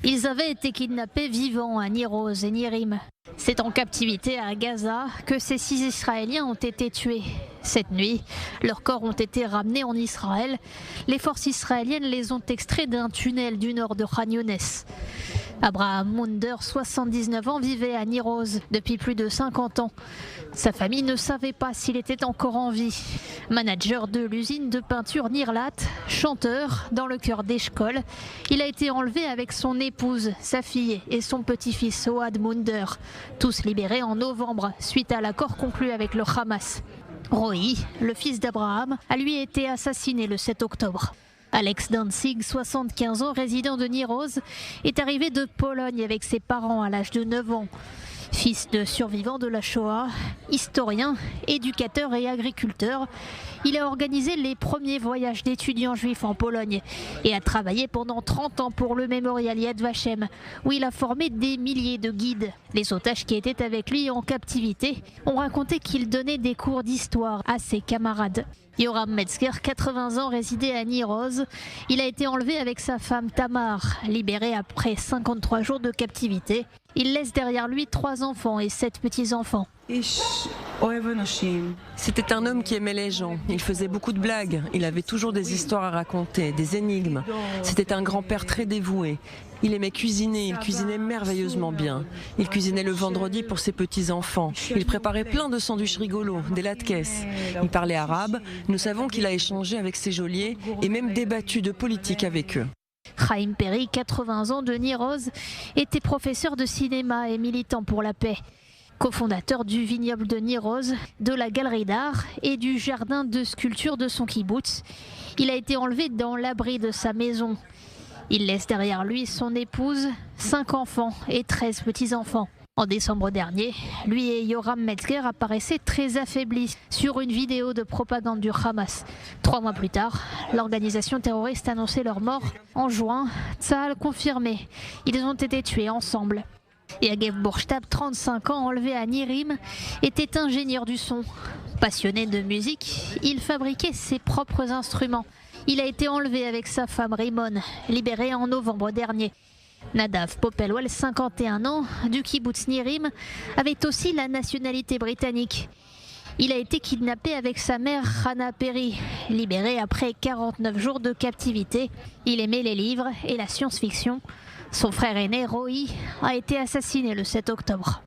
Ils avaient été kidnappés vivants à Niroz et Nirim. C'est en captivité à Gaza que ces 6 Israéliens ont été tués. Cette nuit, leurs corps ont été ramenés en Israël. Les forces israéliennes les ont extraits d'un tunnel du nord de Khan Younes. Abraham Munder, 79 ans, vivait à Niroz depuis plus de 50 ans. Sa famille ne savait pas s'il était encore en vie. Manager de l'usine de peinture Nirlat, chanteur dans le chœur d'Eshkol, il a été enlevé avec son épouse, sa fille et son petit-fils Ohad Munder, tous libérés en novembre suite à l'accord conclu avec le Hamas. Roy, le fils d'Abraham, a lui été assassiné le 7 octobre. Alex Danzig, 75 ans, résident de Niroz, est arrivé de Pologne avec ses parents à l'âge de 9 ans. Fils de survivants de la Shoah, historien, éducateur et agriculteur, il a organisé les premiers voyages d'étudiants juifs en Pologne et a travaillé pendant 30 ans pour le mémorial Yad Vashem, où il a formé des milliers de guides. Les otages qui étaient avec lui en captivité ont raconté qu'il donnait des cours d'histoire à ses camarades. Yoram Metzger, 80 ans, résidait à Niroz. Il a été enlevé avec sa femme Tamar, libéré après 53 jours de captivité. Il laisse derrière lui 3 enfants et 7 petits-enfants. C'était un homme qui aimait les gens. Il faisait beaucoup de blagues. Il avait toujours des histoires à raconter, des énigmes. C'était un grand-père très dévoué. Il aimait cuisiner, il cuisinait merveilleusement bien. Il cuisinait le vendredi pour ses petits-enfants. Il préparait plein de sandwichs rigolos, des latkes. Il parlait arabe. Nous savons qu'il a échangé avec ses geôliers et même débattu de politique avec eux. Chaim Perry, 80 ans, de Niroz, était professeur de cinéma et militant pour la paix. Cofondateur du vignoble de Niroz, de la galerie d'art et du jardin de sculpture de son kibboutz. Il a été enlevé dans l'abri de sa maison. Il laisse derrière lui son épouse, 5 enfants et 13 petits-enfants. En décembre dernier, lui et Yoram Metzger apparaissaient très affaiblis sur une vidéo de propagande du Hamas. 3 mois plus tard, l'organisation terroriste annonçait leur mort. En juin, Tzahal confirmait. Ils ont été tués ensemble. Yagev Borstab, 35 ans, enlevé à Nirim, était ingénieur du son. Passionné de musique, il fabriquait ses propres instruments. Il a été enlevé avec sa femme Rimon, libéré en novembre dernier. Nadav Popelwell, 51 ans, du kibboutz Nirim, avait aussi la nationalité britannique. Il a été kidnappé avec sa mère Hannah Perry, libéré après 49 jours de captivité. Il aimait les livres et la science-fiction. Son frère aîné, Roy, a été assassiné le 7 octobre.